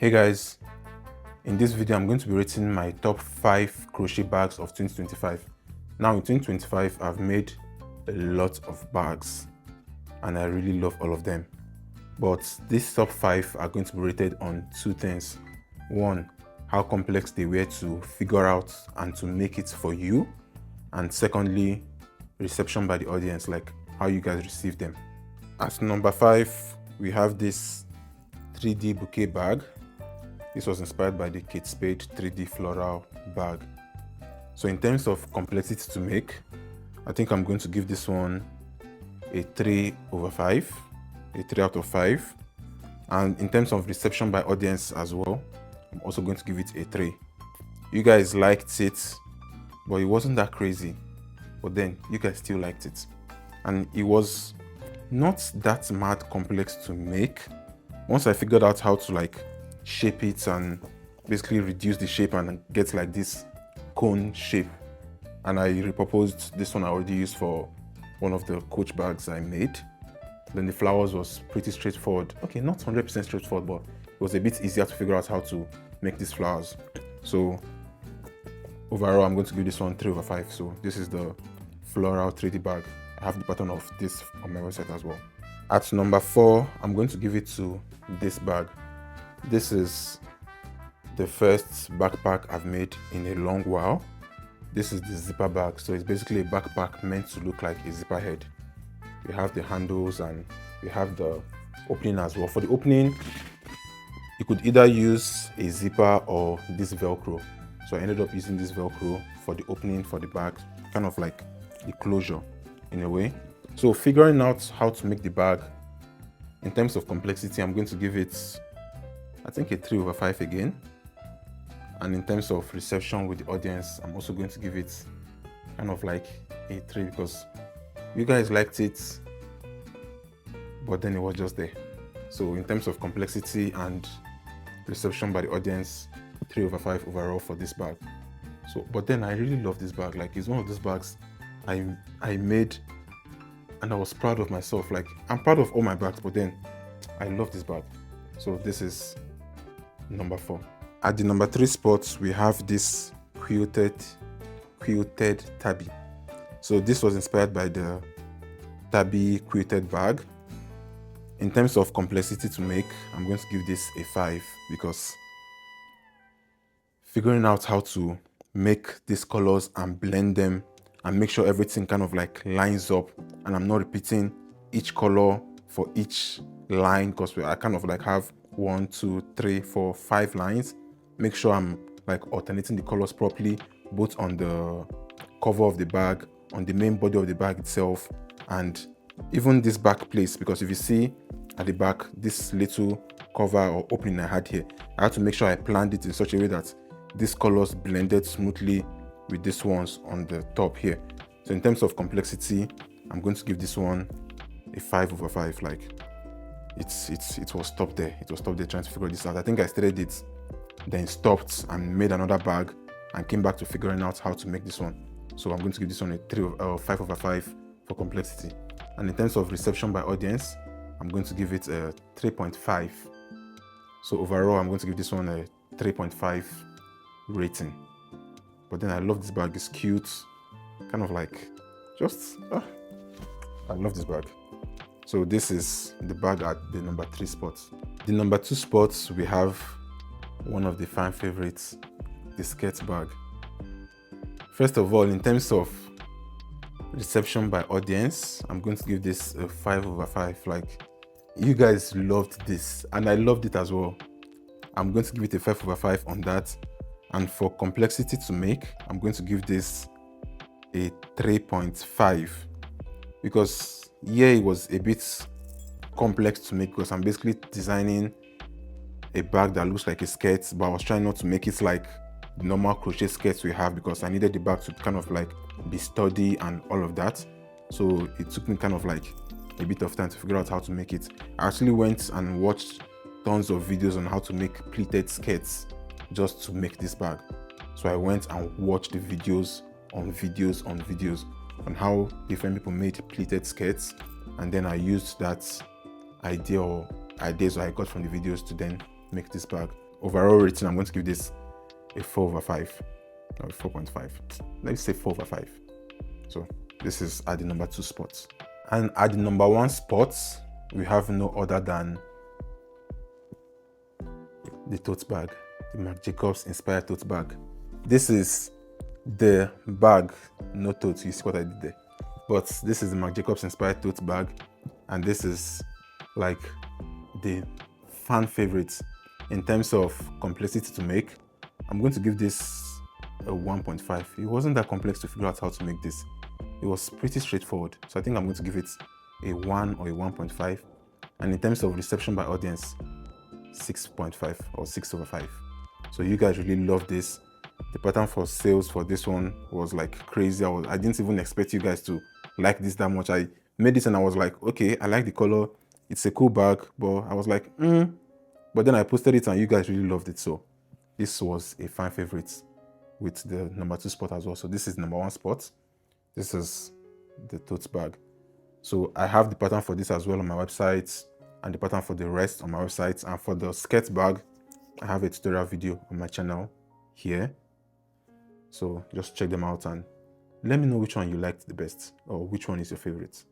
Hey guys, in this video I'm going to be rating my top 5 crochet bags of 2025. Now in 2025 I've made a lot of bags and I really love all of them. But these top 5 are going to be rated on two things. One, how complex they were to figure out and to make it for you. And secondly, reception by the audience, like how you guys receive them. At number 5, we have this 3D bouquet bag. This was inspired by the Kate Spade 3D Floral bag. So in terms of complexity to make, I think I'm going to give this one a 3/5, a 3 out of 5. And in terms of reception by audience as well, I'm also going to give it a 3. You guys liked it, but it wasn't that crazy. But then you guys still liked it. And it was not that mad complex to make. Once I figured out how to shape it and basically reduce the shape and get like this cone shape, and I repurposed this one I already used for one of the coach bags I made. Then the flowers was pretty straightforward. Okay, not 100% straightforward, but it was a bit easier to figure out how to make these flowers. So overall I'm going to give this one 3/5. So this is the Floral 3D bag. I have the pattern of this on my website as well. At number 4, I'm going to give it to this bag. This is the first backpack I've made in a long while. This is the zipper bag. So it's basically a backpack meant to look like a zipper head. We have the handles and we have the opening as well. For the opening, you could either use a zipper or this Velcro. So I ended up using this Velcro for the opening for the bag, kind of like the closure in a way. So figuring out how to make the bag, in terms of complexity, I'm going to give it, I think, a 3/5 again. And in terms of reception with the audience, I'm also going to give it kind of like a 3 because you guys liked it, but then it was just there. So in terms of complexity and reception by the audience, 3/5 overall for this bag. So, but then I really love this bag. Like, it's one of those bags I made and I was proud of myself. Like, I'm proud of all my bags, but then I love this bag. So this is number 4. At the number 3 spot, we have this quilted tabby. So this was inspired by the tabby quilted bag. In terms of complexity to make, I'm going to give this a 5 because figuring out how to make these colors and blend them and make sure everything kind of like lines up and I'm not repeating each color for each line, because I kind of like have 1, 2, 3, 4, 5 lines. Make sure I'm like alternating the colors properly, both on the cover of the bag, on the main body of the bag itself, and even this back place, because if you see at the back, this little cover or opening I had here, I had to make sure I planned it in such a way that these colors blended smoothly with these ones on the top here. So in terms of complexity, I'm going to give this one a 5/5. Like, it was stopped there. It was stopped there trying to figure this out. I think I started it, then stopped and made another bag and came back to figuring out how to make this one. So I'm going to give this one a 5/5 for complexity. And in terms of reception by audience, I'm going to give it a 3.5. So overall, I'm going to give this one a 3.5 rating. But then I love this bag. It's cute, kind of like I love this bag. So this is the bag at the number 3 spot. The number 2 spots, we have one of the fan favorites, the skirt bag. First of all, in terms of reception by audience, I'm going to give this a 5/5. Like, you guys loved this and I loved it as well. I'm going to give it a 5/5 on that. And for complexity to make, I'm going to give this a 3.5 because yeah, it was a bit complex to make because I'm basically designing a bag that looks like a skirt, but I was trying not to make it like the normal crochet skirts we have because I needed the bag to kind of like be sturdy and all of that. So it took me kind of like a bit of time to figure out how to make it. I actually went and watched tons of videos on how to make pleated skirts just to make this bag. So I went and watched the videos on videos on how different people made pleated skirts, and then I used that idea or ideas I got from the videos to then make this bag. overall rating, I'm going to give this a 4/5 or 4.5. Let's say 4/5. So this is at the number 2 spot. And at the number 1 spot, we have no other than the tote bag, the Marc Jacobs inspired tote bag. This is the bag, no tote. You see what I did there? But this is the Marc Jacobs inspired tote bag, and this is like the fan favorite in terms of complexity to make. I'm going to give this a 1.5. It wasn't that complex to figure out how to make this. It was pretty straightforward. So I think I'm going to give it a 1 or a 1.5. And in terms of reception by audience, 6.5 or 6/5. So you guys really love this. The pattern for sales for this one was like crazy. I didn't even expect you guys to like this that much. I made this and I was like, okay, I like the color. It's a cool bag, but I was like, But then I posted it and you guys really loved it. So this was a fan favorite with the number 2 spot as well. So this is number 1 spot. This is the tote bag. So I have the pattern for this as well on my website, and the pattern for the rest on my website. And for the skirt bag, I have a tutorial video on my channel here. So just check them out and let me know which one you liked the best or which one is your favorite.